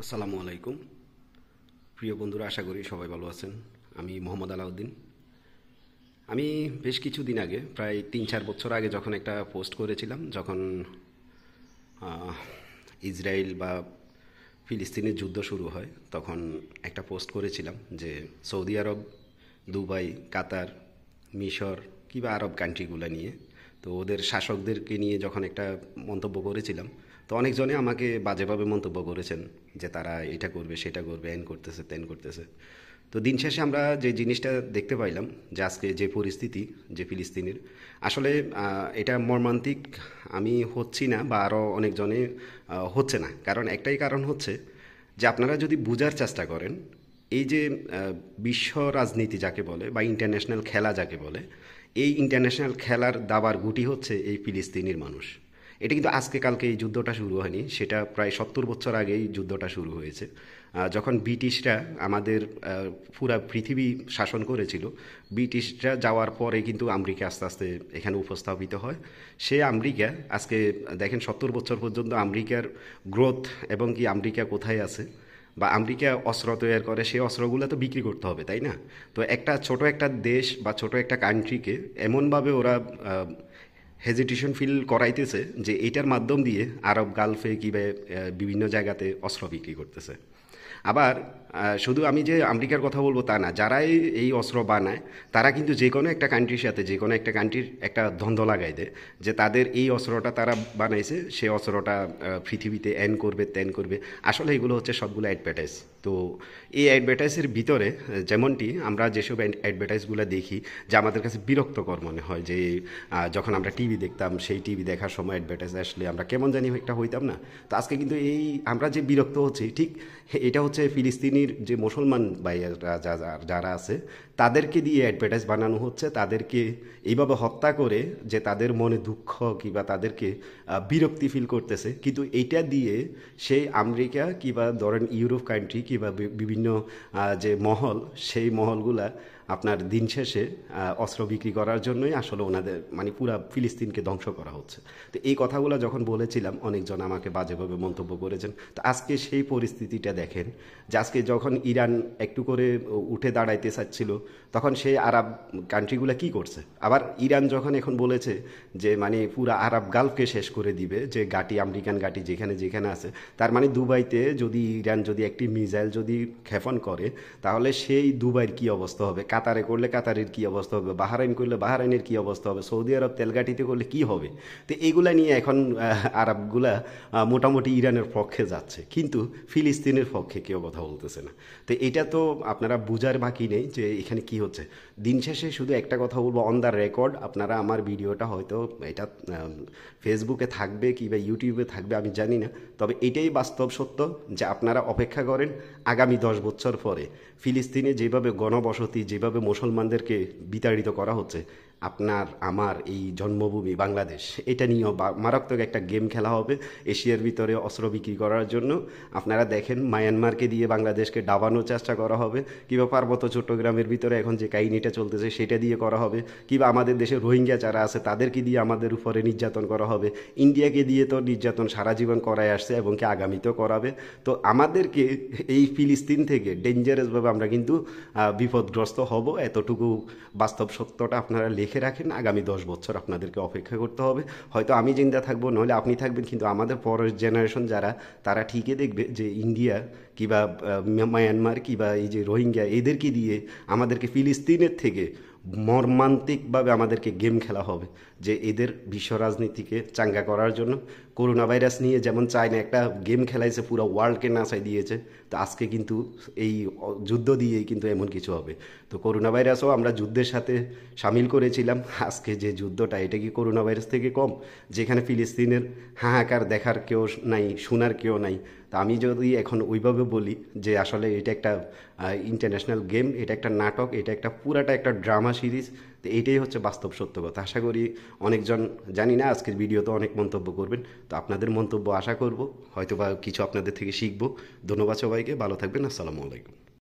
আসসালামু আলাইকুম। প্রিয় বন্ধুরা, আশা করি সবাই ভালো আছেন। আমি মোহাম্মদ আলাউদ্দিন। আমি বেশ কিছুদিন আগে, প্রায় ৩-৪ বছর আগে যখন একটা পোস্ট করেছিলাম, যখন আহ, ইসরায়েল বা ফিলিস্তিনের যুদ্ধ শুরু হয়, তখন একটা পোস্ট করেছিলাম যে সৌদি আরব, দুবাই, কাতার, মিশর কিংবা আরব কান্ট্রিগুলো নিয়ে, তো ওদের শাসকদেরকে নিয়ে যখন একটা মন্তব্য করেছিলাম, তো অনেকজনে আমাকে বাজেভাবে মন্তব্য করেছেন যে তারা এটা করবে, সেটা করবে, এন করতেছে, তেন করতেছে। তো দিন শেষে আমরা যে জিনিসটা দেখতে পাইলাম যে আজকে যে পরিস্থিতি, যে ফিলিস্তিনের, আসলে এটা মর্মান্তিক আমি হচ্ছি না, বা আরও অনেকজনে হচ্ছে না। কারণ একটাই কারণ হচ্ছে যে আপনারা যদি বোঝার চেষ্টা করেন, এই যে বিশ্ব রাজনীতি যাকে বলে বা ইন্টারন্যাশনাল খেলা যাকে বলে, এই ইন্টারন্যাশনাল খেলার দাবার গুটি হচ্ছে এই ফিলিস্তিনির মানুষ। এটা কিন্তু আজকে কালকে এই যুদ্ধটা শুরু হয়নি, সেটা প্রায় ৭০ বছর আগে এই যুদ্ধটা শুরু হয়েছে। যখন ব্রিটিশরা আমাদের পুরা পৃথিবী শাসন করেছিল, ব্রিটিশরা যাওয়ার পরে কিন্তু আমেরিকা আস্তে আস্তে এখানে উপস্থাপিত হয়। সে আমেরিকা আজকে দেখেন ৭০ বছর পর্যন্ত আমেরিকার গ্রোথ, এবং কি আমেরিকা কোথায় আছে, বা আমেরিকা অস্ত্র তৈরি করে, সেই অস্ত্রগুলো তো বিক্রি করতে হবে, তাই না? তো একটা ছোট একটা দেশ বা ছোট একটা কান্ট্রিকে এমনভাবে ওরা হেজিটেশন ফিল করাইতেছে যে এটার মাধ্যম দিয়ে আরব গালফে কিংবা বিভিন্ন জায়গাতে অস্ত্র বিক্রি করতেছে। আবার শুধু আমি যে আমেরিকার কথা বলবো তা না, যারাই এই অস্ত্র বানায় তারা কিন্তু যে কোনো একটা কান্ট্রির সাথে, যে কোনো একটা কান্ট্রির একটা দ্বন্দ্ব লাগাই দেয় যে তাদের এই অস্ত্রটা তারা বানাইছে, সে অস্ত্রটা পৃথিবীতে এন করবে, তেন করবে। আসলে এগুলো হচ্ছে সবগুলো অ্যাডভার্টাইজ। তো এই অ্যাডভার্টাইজের ভিতরে যেমনটি আমরা যেসব অ্যাডভার্টাইজগুলো দেখি, যে আমাদের কাছে বিরক্তকর মনে হয়, যে যখন আমরা টিভি দেখতাম, সেই টিভি দেখার সময় অ্যাডভার্টাইজ আসলে আমরা কেমন জানি একটা হইতাম না। তো আজকে কিন্তু এই আমরা যে বিরক্ত হচ্ছি, ঠিক এটা হচ্ছে ফিলিস্তিনির যে মুসলমান ভাইয়েরা যারা আছে, তাদেরকে দিয়ে অ্যাডভার্টাইজ বানানো হচ্ছে, তাদেরকে এইভাবে হত্যা করে যে তাদের মনে দুঃখ কিংবা তাদেরকে বিরক্তি ফিল করতেছে, কিন্তু এইটা দিয়ে সেই আমেরিকা কিংবা ধরেন ইউরোপ কান্ট্রি কিংবা বিভিন্ন যে মহল, সেই মহলগুলা আপনার দিন শেষে অস্ত্র বিক্রি করার জন্যই আসলে ওনাদের মানে পুরা ফিলিস্তিনকে ধ্বংস করা হচ্ছে। তো এই কথাগুলো যখন বলেছিলাম, অনেকজন আমাকে বাজেভাবে মন্তব্য করেছেন। তো আজকে সেই পরিস্থিতিটা দেখেন, যে আজকে যখন ইরান একটু করে উঠে দাঁড়াইতে চাচ্ছিল, তখন সেই আরব কান্ট্রিগুলো কি করছে। আবার ইরান যখন এখন বলেছে যে মানে পুরা আরব গালফকে শেষ করে দিবে, যে ঘাঁটি, আমেরিকান ঘাঁটি যেখানে যেখানে আছে, তার মানে দুবাইতে যদি ইরান যদি একটি মিসাইল যদি ক্ষেপণ করে, তাহলে সেই দুবাইয়ের কি অবস্থা হবে, কাতারে করলে কাতারের কি অবস্থা হবে, বাহরাইন করলে বাহরাইনের কি অবস্থা হবে, সৌদি আরব তেলঘাটিতে করলে কি হবে। তো এইগুলা নিয়ে এখন আরবগুলা মোটামুটি ইরানের পক্ষে যাচ্ছে, কিন্তু ফিলিস্তিনের পক্ষে কেউ কথা বলতেছে না। তো এটা তো আপনারা বুঝার বাকি নেই যে এখানে কি হচ্ছে। দিন শেষে শুধু একটা কথা বলবো, অন দ্য রেকর্ড, আপনারা আমার ভিডিওটা হয়তো এটা ফেসবুকে থাকবে কিংবা ইউটিউবে থাকবে আমি জানি না, তবে এটাই বাস্তব সত্য যে আপনারা অপেক্ষা করেন আগামী 10 বছর পরে ফিলিস্তিনে যেভাবে গণবসতি, যেভাবে মুসলমানদেরকে বিতাড়িত করা হচ্ছে, আপনার আমার এই জন্মভূমি বাংলাদেশ, এটা নিয়েও মারাত্মক একটা গেম খেলা হবে এশিয়ার ভিতরে অস্ত্র বিক্রি করার জন্য। আপনারা দেখেন মায়ানমারকে দিয়ে বাংলাদেশকে ডাবানোর চেষ্টা করা হবে, কিংবা পার্বত্য চট্টগ্রামের ভিতরে এখন যে কাহিনিটা চলতেছে সেটা দিয়ে করা হবে, কিংবা আমাদের দেশে রোহিঙ্গা যারা আছে তাদেরকে দিয়ে আমাদের উপরে নির্যাতন করা হবে। ইন্ডিয়াকে দিয়ে তো নির্যাতন সারা জীবন করায় আসছে এবং কি আগামীতেও করাবে। তো আমাদেরকে এই ফিলিস্তিন থেকে ডেঞ্জারাসভাবে আমরা কিন্তু বিপদগ্রস্ত হব, এতটুকু বাস্তব সত্যটা আপনারা লিখে রাখেন। আগামী 10 বছর আপনাদেরকে অপেক্ষা করতে হবে। হয়তো আমি জিন্দা থাকবো, নাহলে আপনি থাকবেন, কিন্তু আমাদের পরের জেনারেশন যারা, তারা ঠিকই দেখবে যে ইন্ডিয়া কিংবা মায়ানমার কিংবা এই যে রোহিঙ্গা, এদেরকে দিয়ে আমাদেরকে ফিলিস্তিনের থেকে মর্মান্তিকভাবে আমাদেরকে গেম খেলা হবে, যে এদের বিশ্ব রাজনীতিকে চাঙ্গা করার জন্য। করোনা ভাইরাস নিয়ে যেমন চায়না একটা গেম খেলাইছে, পুরো ওয়ার্ল্ডকে নাচাই দিয়েছে, তো আজকে কিন্তু এই যুদ্ধ দিয়েই কিন্তু এমন কিছু হবে। তো করোনা ভাইরাসও আমরা যুদ্ধের সাথে সামিল করেছিলাম, আজকে যে যুদ্ধটা, এটা কি করোনা ভাইরাস থেকে কম? যেখানে ফিলিস্তিনের হাহাকার দেখার কেউ নাই, শোনার কেউ নাই। তা আমি যদি এখন ওইভাবে বলি যে আসলে এটা একটা ইন্টারন্যাশনাল গেম, এটা একটা নাটক, এটা একটা পুরাটা একটা ড্রামা সিরিজ, তো এইটাই হচ্ছে বাস্তব সত্য কথা। আশা করি অনেকজন, জানি না আজকের ভিডিওতে অনেক মন্তব্য করবেন, তো আপনাদের মন্তব্য আশা করব, হয়তো বা কিছু আপনাদের থেকে শিখবো। ধন্যবাদ সবাইকে, ভালো থাকবেন, আসসালামু আলাইকুম।